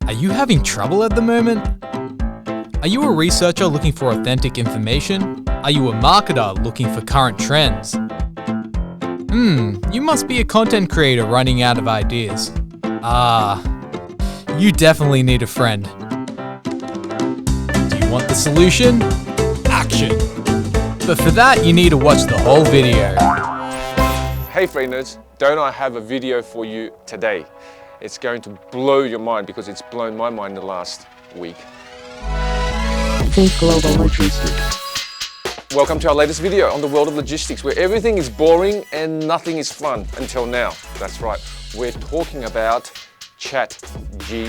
Are you having trouble at the moment? Are you a researcher looking for authentic information? Are you a marketer looking for current trends? You must be a content creator running out of ideas. You definitely need a friend. Do you want the solution? Action! But for that, you need to watch the whole video. Hey Free Nerds, don't I have a video for you today? It's going to blow your mind because it's blown my mind the last week. Think Global Logistics. Welcome to our latest video on the world of logistics, where everything is boring and nothing is fun until now. That's right, we're talking about ChatGPT.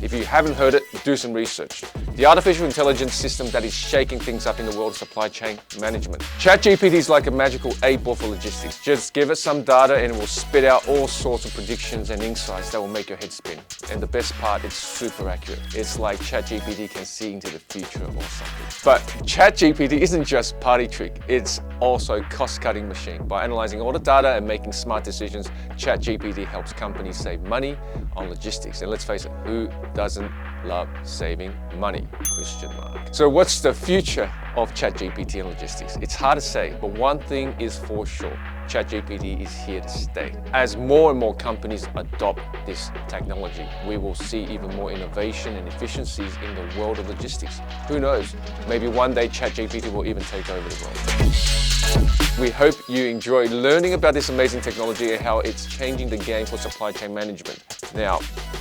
If you haven't heard it, do some research. The artificial intelligence system that is shaking things up in the world of supply chain management. ChatGPT is like a magical 8-ball for logistics. Just give it some data and it will spit out all sorts of predictions and insights that will make your head spin. And the best part, it's super accurate. It's like ChatGPT can see into the future or something. But ChatGPT isn't just party trick, it's also a cost-cutting machine. By analyzing all the data and making smart decisions, ChatGPT helps companies save money on logistics. And let's face it, who doesn't love saving money? ? So what's the future of ChatGPT and logistics? It's hard to say, but one thing is for sure. ChatGPT is here to stay. As more and more companies adopt this technology, we will see even more innovation and efficiencies in the world of logistics. Who knows? Maybe one day ChatGPT will even take over the world. We hope you enjoy learning about this amazing technology and how it's changing the game for supply chain management. Now,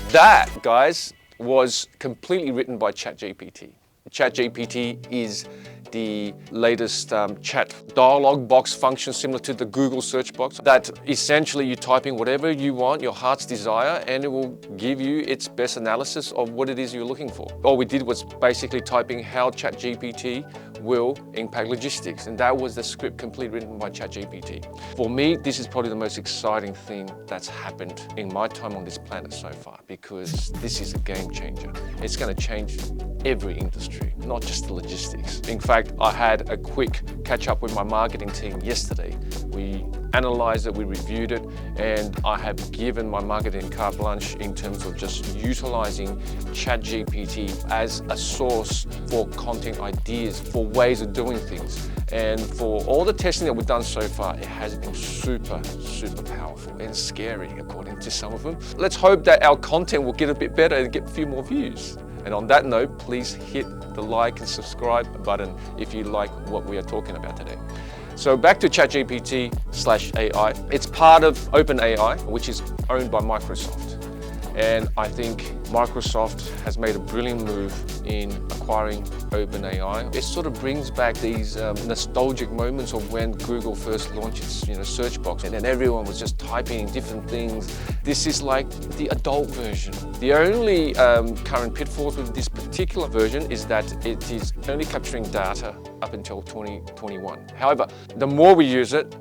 that, guys, was completely written by ChatGPT. ChatGPT is the latest chat dialogue box function similar to the Google search box that essentially you type in whatever you want, your heart's desire, and it will give you its best analysis of what it is you're looking for. All we did was basically typing how ChatGPT will impact logistics, and that was the script completely written by ChatGPT. For me, this is probably the most exciting thing that's happened in my time on this planet so far, because this is a game changer. It's going to change every industry, not just the logistics. In fact, I had a quick catch up with my marketing team yesterday. We analyzed it, we reviewed it, and I have given my marketing carte blanche in terms of just utilizing ChatGPT as a source for content ideas, for ways of doing things. And for all the testing that we've done so far, it has been super powerful and scary, according to some of them. Let's hope that our content will get a bit better and get a few more views. And on that note, please hit the like and subscribe button if you like what we are talking about today. So back to ChatGPT/AI. It's part of OpenAI, which is owned by Microsoft. And I think Microsoft has made a brilliant move in acquiring OpenAI. It sort of brings back these nostalgic moments of when Google first launched its search box, and then everyone was just typing in different things. This is like the adult version. The only current pitfalls with this particular version is that it is only capturing data up until 2021. However, the more we use it,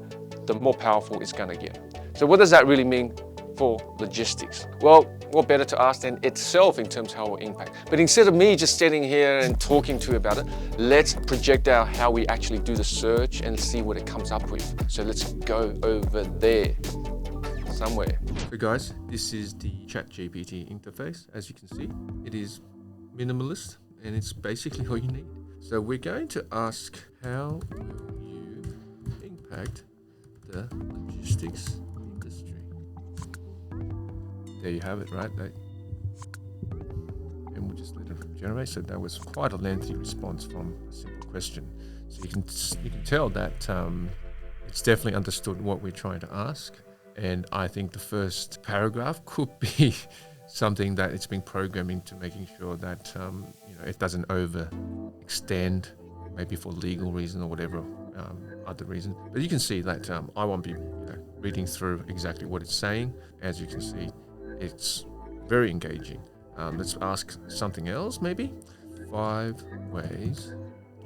the more powerful it's going to get. So what does that really mean for logistics? Well, what better to ask than itself in terms of how it will impact. But instead of me just sitting here and talking to you about it, let's project out how we actually do the search and see what it comes up with. So let's go over there somewhere. So guys, this is the ChatGPT interface. As you can see, it is minimalist and it's basically all you need. So we're going to ask, how will you impact the logistics industry? There you have it, right? And we'll just let it generate. So that was quite a lengthy response from a simple question. So you can tell that it's definitely understood what we're trying to ask. And I think the first paragraph could be something that it's been programming to making sure that it doesn't overextend, maybe for legal reason or whatever other reason. But you can see that I won't be reading through exactly what it's saying. As you can see, it's very engaging. Let's ask something else, maybe. 5 ways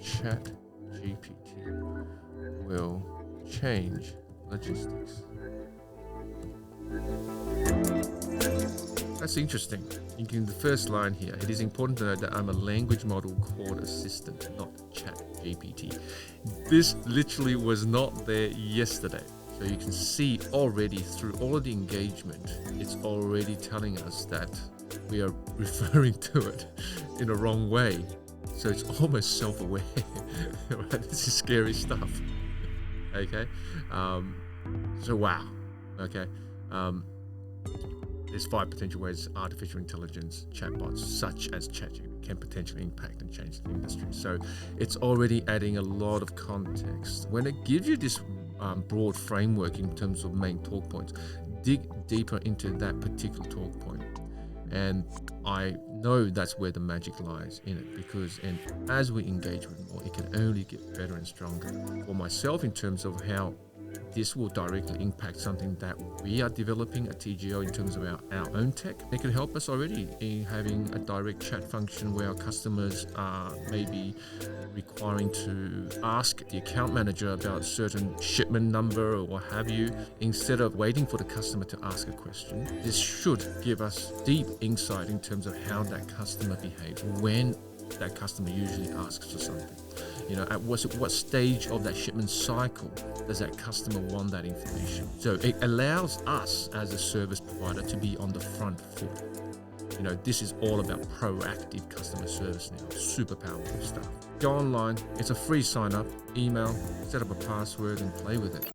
ChatGPT will change logistics. That's interesting. In the first line here, it is important to note that I'm a language model called Assistant, not ChatGPT. This literally was not there yesterday. So you can see already through all of the engagement, it's already telling us that we are referring to it in a wrong way. So it's almost self-aware. Right? This is scary stuff. Okay. So wow. Okay. There's 5 potential ways artificial intelligence chatbots, such as ChatGPT, can potentially impact and change the industry. So it's already adding a lot of context. When it gives you this broad framework in terms of main talk points, dig deeper into that particular talk point. And I know that's where the magic lies in it, because as we engage with more, it can only get better and stronger. For myself, in terms of how this will directly impact something that we are developing at TGL in terms of our own tech. It can help us already in having a direct chat function where our customers are maybe requiring to ask the account manager about a certain shipment number or what have you, instead of waiting for the customer to ask a question. This should give us deep insight in terms of how that customer behaves when that customer usually asks for something. You know, at what stage of that shipment cycle does that customer want that information? So it allows us as a service provider to be on the front foot. You know, this is all about proactive customer service now. Super powerful stuff. Go online, it's a free sign up, email, set up a password and play with it.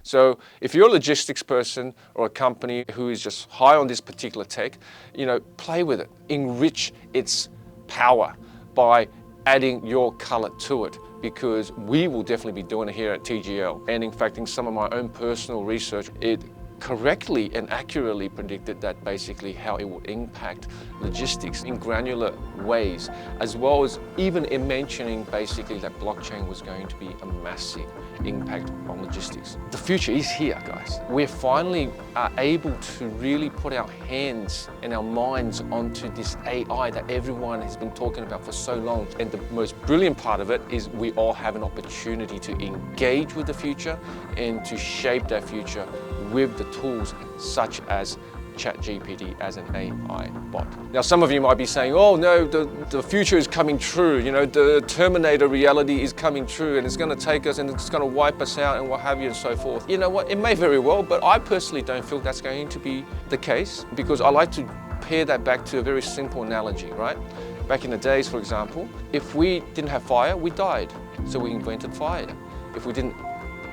So if you're a logistics person or a company who is just high on this particular tech, you know, play with it, enrich its power by adding your color to it, because we will definitely be doing it here at TGL. And in fact, in some of my own personal research, it correctly and accurately predicted that basically how it would impact logistics in granular ways, as well as even in mentioning basically that blockchain was going to be a massive impact on logistics. The future is here, guys. We're finally able to really put our hands and our minds onto this AI that everyone has been talking about for so long. And the most brilliant part of it is we all have an opportunity to engage with the future and to shape that future with the tools such as ChatGPT as an AI bot. Now, some of you might be saying, oh no, the future is coming true. You know, the Terminator reality is coming true and it's going to take us and it's going to wipe us out and what have you and so forth. You know what, it may very well, but I personally don't feel that's going to be the case, because I like to pair that back to a very simple analogy, right? Back in the days, for example, if we didn't have fire, we died. So we invented fire. If we didn't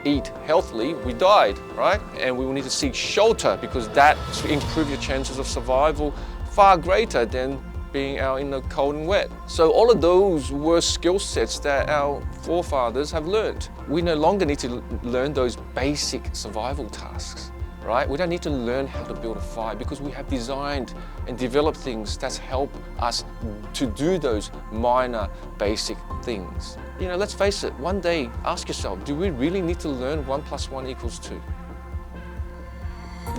eat healthily, we died, right? And we will need to seek shelter, because that will improve your chances of survival far greater than being out in the cold and wet. So all of those were skill sets that our forefathers have learned. We no longer need to learn those basic survival tasks, right? We don't need to learn how to build a fire, because we have designed and developed things that help us to do those minor basic things. You know, let's face it, one day ask yourself, do we really need to learn 1 + 1 = 2?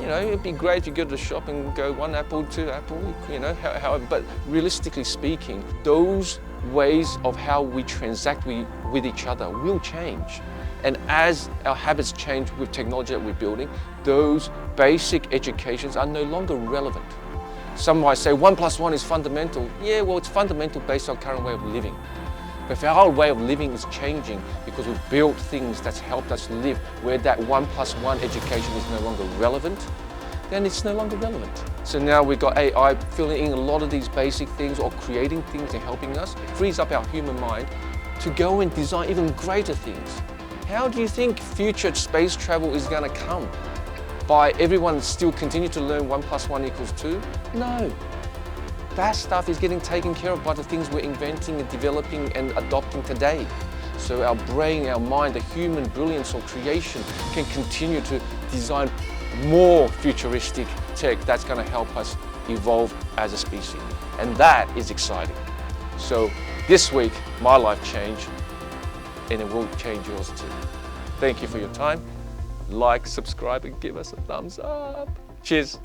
You know, it'd be great if you go to the shop and go 1 apple, 2 apple, you know, however, but realistically speaking, those ways of how we transact with each other will change. And as our habits change with technology that we're building, those basic educations are no longer relevant. Some might say 1 + 1 is fundamental. Yeah, well, it's fundamental based on our current way of living. But if our way of living is changing because we've built things that's helped us live where that 1 + 1 education is no longer relevant, then it's no longer relevant. So now we've got AI filling in a lot of these basic things or creating things and helping us. It frees up our human mind to go and design even greater things. How do you think future space travel is going to come? By everyone still continue to learn 1 + 1 = 2? No. That stuff is getting taken care of by the things we're inventing and developing and adopting today. So our brain, our mind, the human brilliance or creation can continue to design more futuristic tech that's going to help us evolve as a species. And that is exciting. So this week, my life changed, and it will change yours too. Thank you for your time. Like, subscribe, and give us a thumbs up. Cheers.